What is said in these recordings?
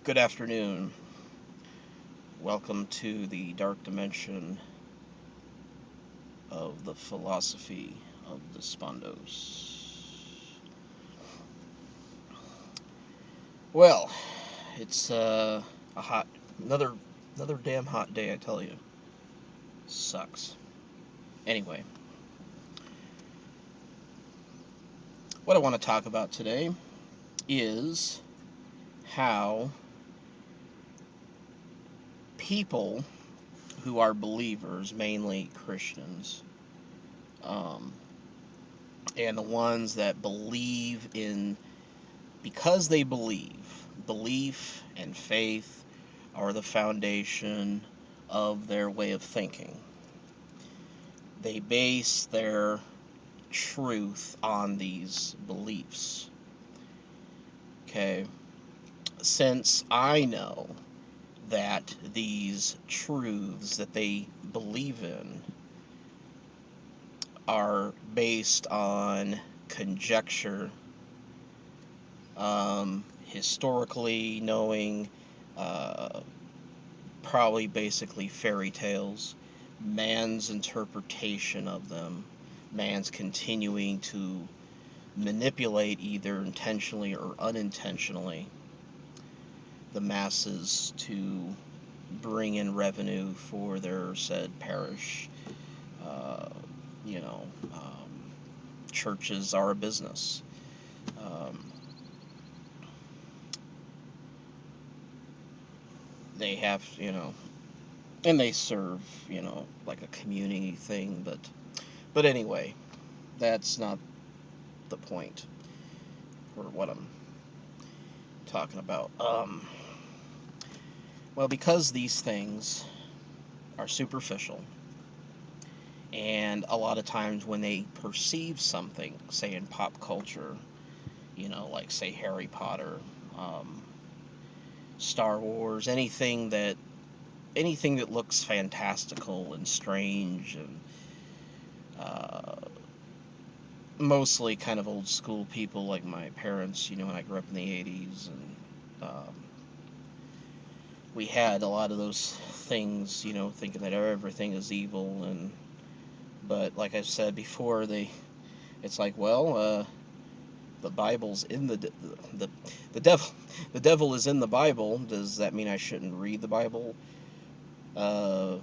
Good afternoon. Welcome to the dark dimension of the philosophy of the Spondos. Well, it's a hot another damn hot day, I tell you. Sucks. Anyway, what I want to talk about today is how people who are believers, mainly Christians, um, and the ones that believe in because they belief and faith are the foundation of their way of thinking. They base their truth on these beliefs. Okay, since I know that these truths that they believe in are based on conjecture, historically knowing, uh, probably basically fairy tales, man's interpretation of them, man's continuing to manipulate either intentionally or unintentionally the masses to bring in revenue for their said parish. Uh, you know, churches are a business. Um, they have, and they serve, like a community thing. But anyway, that's not the point for what I'm talking about. Well, because these things are superficial, and a lot of times when they perceive something, say in pop culture, like say Harry Potter, um, Star Wars, anything that looks fantastical and strange and uh, mostly kind of old school people like my parents, when I grew up in the 80s, and we had a lot of those things, thinking that everything is evil, and but like I said before, it's like, well, the Bible's in the the devil the devil is in the Bible. Does that mean I shouldn't read the Bible? Uh,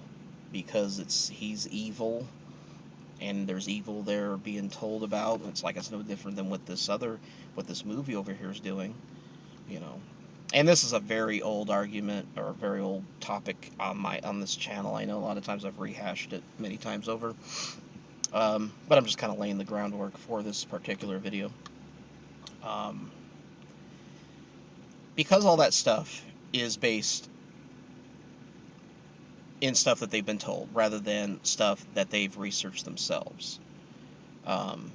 because he's evil, and there's evil there being told about. It's like it's no different than what this movie over here is doing, you know. And this is a very old argument or a very old topic on this channel. I know a lot of times I've rehashed it many times over, but I'm just kind of laying the groundwork for this particular video. Um, because all that stuff is based in stuff that they've been told rather than stuff that they've researched themselves. Um,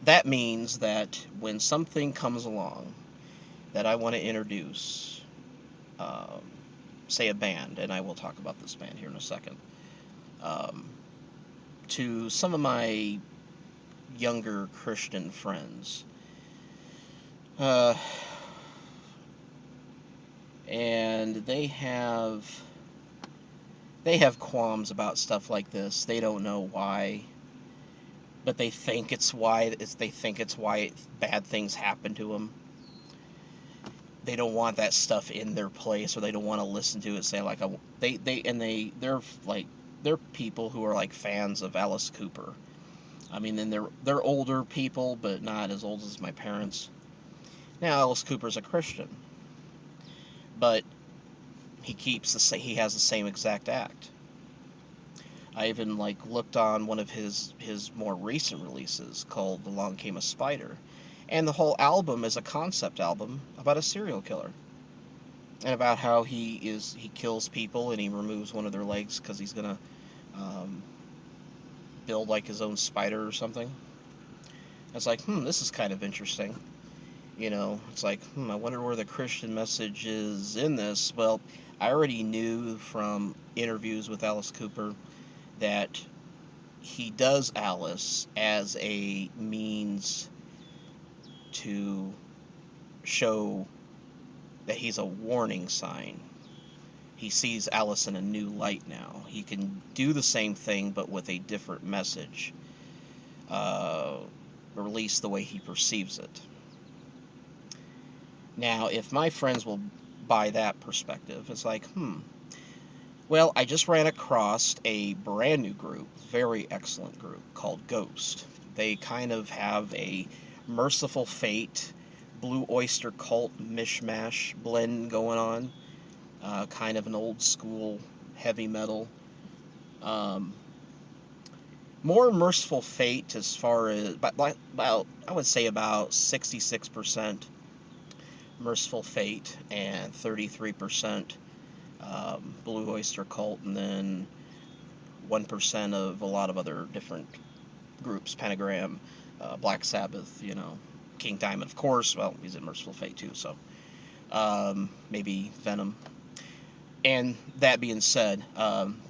that means that when something comes along that I want to introduce, um, say a band, and I will talk about this band here in a second, um, to some of my younger Christian friends, uh, and they have qualms about stuff like this. They don't know why, but they think it's why bad things happen to them. They don't want that stuff in their place, or they don't want to listen to it. Say like they're people who are like fans of Alice Cooper. I mean, then they're older people, but not as old as my parents. Now Alice Cooper's a Christian, but he has the same exact act. I even like looked on one of his more recent releases called Along Came a Spider, and the whole album is a concept album about a serial killer, and about how he kills people and he removes one of their legs because he's gonna um, build like his own spider or something. It's like, this is kind of interesting. It's like, I wonder where the Christian message is in this. Well, I already knew from interviews with Alice Cooper that he does Alice as a means to show that he's a warning sign. He sees Alice in a new light now. He can do the same thing but with a different message, uh, or at least the way he perceives it. Now, if my friends will buy that perspective, it's like, well, I just ran across a brand new group, very excellent group, called Ghost. They kind of have a Merciful Fate, Blue Oyster Cult mishmash blend going on, kind of an old school heavy metal. Um, More Merciful Fate as far as, about I would say about 66% Merciful Fate and 33% Blue Oyster Cult, and then 1% of a lot of other different groups, Pentagram, Black Sabbath, King Diamond, of course. Well, he's in Merciful Fate too, so maybe Venom. And that being said,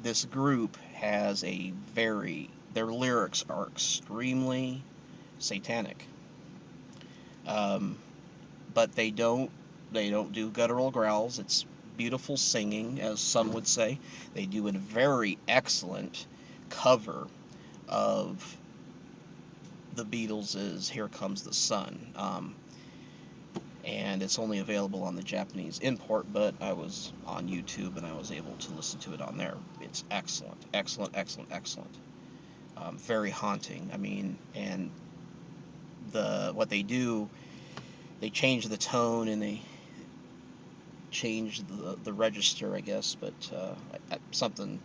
this group has their lyrics are extremely satanic, um, but they don't do guttural growls. It's beautiful singing, as some would say. They do a very excellent cover of the Beatles' "Here Comes the Sun," and it's only available on the Japanese import, but I was on YouTube and I was able to listen to it on there. It's excellent, excellent, excellent, excellent. Very haunting. I mean, and what they do, they change the tone and they change the register, I guess, but something.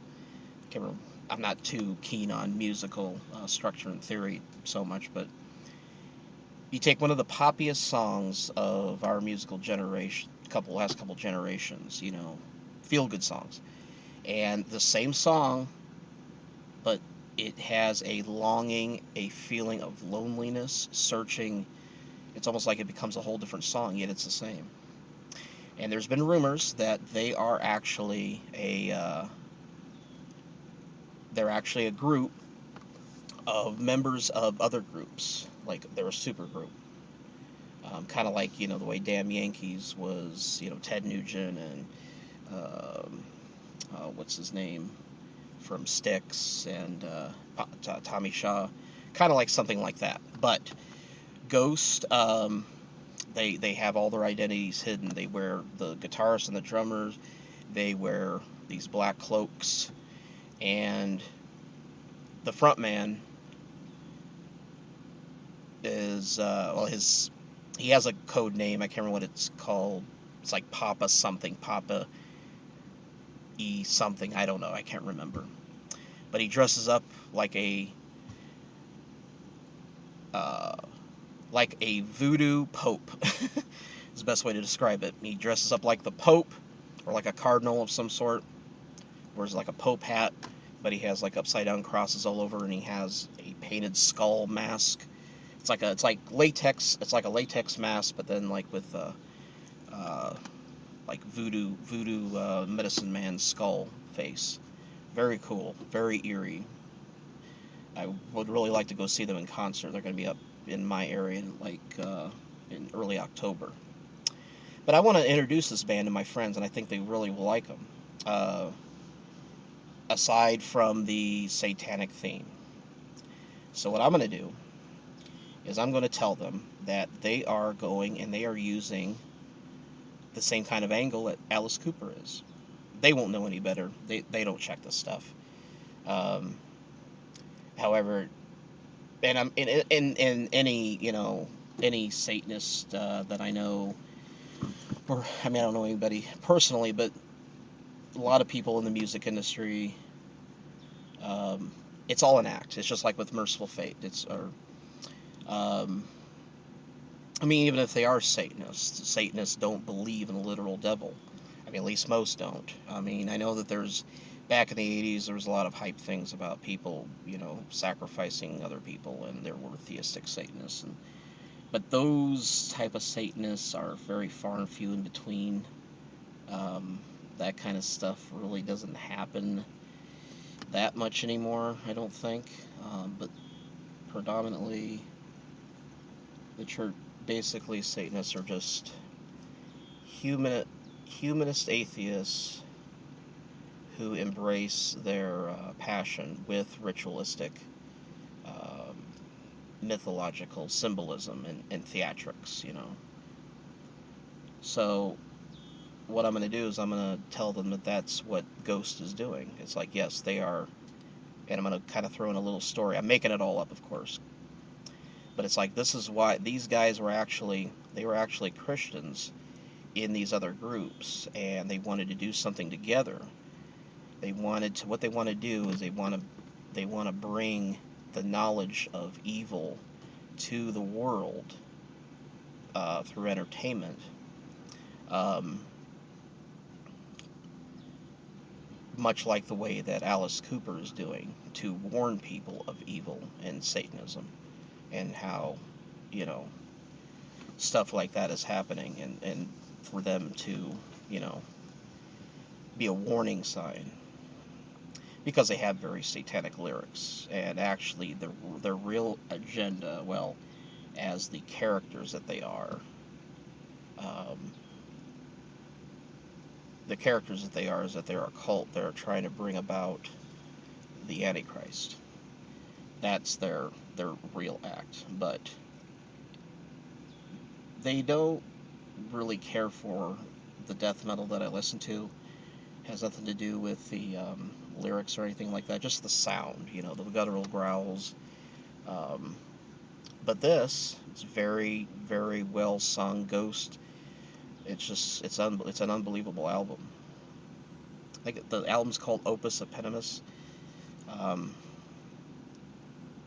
Can't remember, I'm not too keen on musical structure and theory so much, but you take one of the poppiest songs of our musical generation, last couple generations, feel good songs, and the same song, but it has a longing, a feeling of loneliness, searching. It's almost like it becomes a whole different song, yet it's the same. And there's been rumors that they're actually a group of members of other groups, like they're a super group. Kind of like, the way Damn Yankees was, Ted Nugent and what's his name from Styx and Tommy Shaw, kind of like something like that. But Ghost, they have all their identities hidden. They wear the guitarists and the drummers. They wear these black cloaks, and the front man is he has a code name. I can't remember what it's called. It's like Papa something, Papa E something. I don't know. I can't remember. But he dresses up like uh, a voodoo pope. Is the best way to describe it. He dresses up like the Pope or like a cardinal of some sort. Wears like a Pope hat, but he has like upside down crosses all over, and he has a painted skull mask. It's like latex. It's like a latex mask, but then like with uh, like voodoo medicine man skull face. Very cool, very eerie. I would really like to go see them in concert. They're going to be up in my area in early October. But I want to introduce this band to my friends, and I think they really will like them. Uh, Aside from the satanic theme. So what I'm going to do is I'm going to tell them that they are going and they are using the same kind of angle that Alice Cooper is. They won't know any better. They don't check this stuff. Um, However, and I'm in any any Satanist that I know, or I mean I don't know anybody personally, but a lot of people in the music industry, um, it's all an act. It's just like with Merciful Fate. Um, I mean, even if they are Satanists don't believe in a literal devil. I mean, at least most don't. I mean, I know that back in the 80s, there was a lot of hype things about people, sacrificing other people, and there were theistic Satanists. But those type of Satanists are very far and few in between. Um, that kind of stuff really doesn't happen that much anymore, I don't think. But predominantly, the church. basically Satanists are just human humanist atheists who embrace their passion with ritualistic, um, mythological symbolism and theatrics, you know. So what I'm going to do is I'm going to tell them that that's what Ghost is doing. It's like, yes, they are, and I'm going to kind of throw in a little story. I'm making it all up, of course, but it's like this is why these guys were actually Christians in these other groups, and they wanted to do something together. What they want to do is they want to bring the knowledge of evil to the world through entertainment. Um, Much like the way that Alice Cooper is doing to warn people of evil and Satanism and how, you know, stuff like that is happening, and for them to, you know, be a warning sign because they have very satanic lyrics, and actually their real agenda, well, as the characters that they are, um, the characters that they are is that they're a cult. They're trying to bring about the Antichrist. That's their real act, but they don't really care for the death metal that I listen to. It has nothing to do with the lyrics or anything like that. Just the sound, you know, the guttural growls. Um, but this, it's very, very well sung. Ghost. It's an unbelievable album. I think the album's called Opus Eponymous. Um,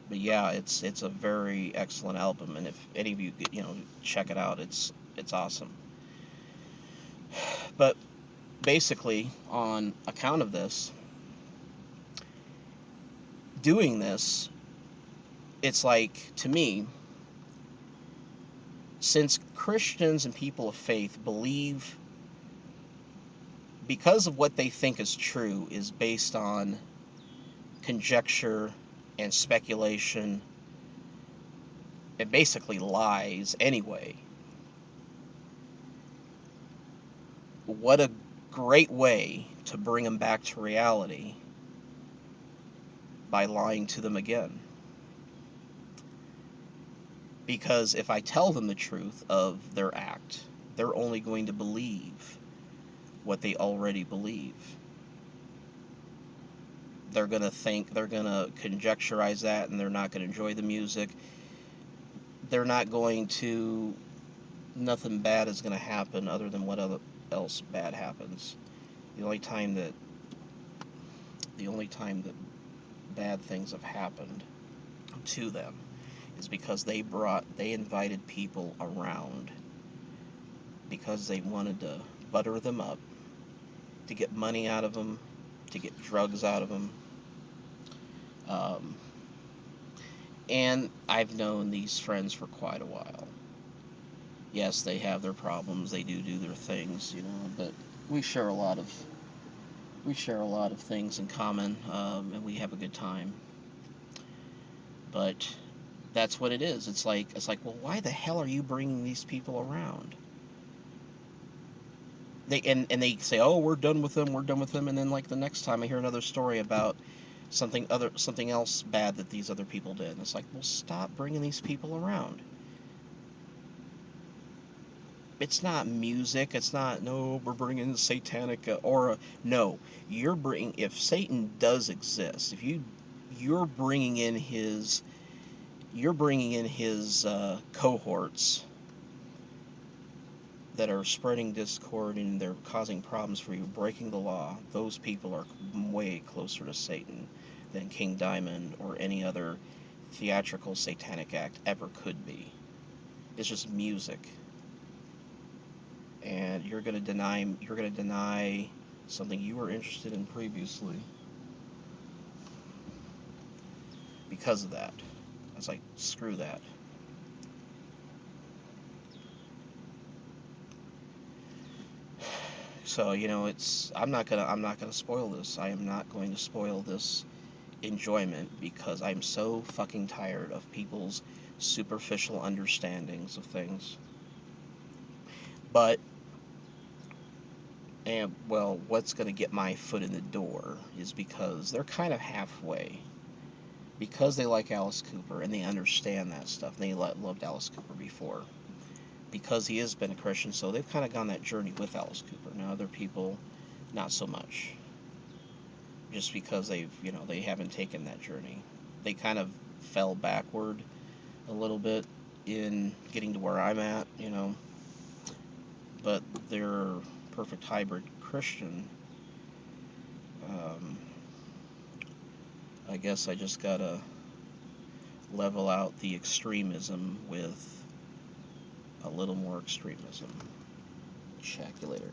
but yeah, it's a very excellent album, and if any of you check it out, it's awesome. But basically, on account of this, doing this, it's like, to me, since Christians and people of faith believe, because of what they think is true is based on conjecture and speculation and basically lies anyway, what a great way to bring them back to reality by lying to them again. Because if I tell them the truth of their act, they're only going to believe what they already believe. They're going to think, they're going to conjecturize that, and they're not going to enjoy the music. They're not going to, nothing bad is going to happen other than what else bad happens. The only time that, the only time that bad things have happened to them is because they invited people around because they wanted to butter them up, to get money out of them, to get drugs out of them. Um, and I've known these friends for quite a while. Yes, they have their problems. They do their things, but we share a lot of we share a lot of things in common, and we have a good time. But that's what it is. It's like, well, why the hell are you bringing these people around? And they say, oh, we're done with them, and then like the next time I hear another story about something else bad that these other people did, and it's like, well, stop bringing these people around. It's not music. It's not, no, we're bringing satanic aura. No, if Satan does exist, if you're bringing in his cohorts that are spreading discord and they're causing problems for you, breaking the law, those people are way closer to Satan than King Diamond or any other theatrical satanic act ever could be. It's just music. And you're going to deny something you were interested in previously because of that. It's like, screw that. So, it's I'm not gonna spoil this. I am not going to spoil this enjoyment because I'm so fucking tired of people's superficial understandings of things. But, and well, what's going to get my foot in the door is because they're kind of halfway. Because they like Alice Cooper and they understand that stuff. They loved Alice Cooper before. Because he has been a Christian, so they've kind of gone that journey with Alice Cooper. Now other people, not so much. Just because they haven't taken that journey. They kind of fell backward a little bit in getting to where I'm at. But they're perfect hybrid Christian. Um, I guess I just gotta level out the extremism with a little more extremism. Check you later.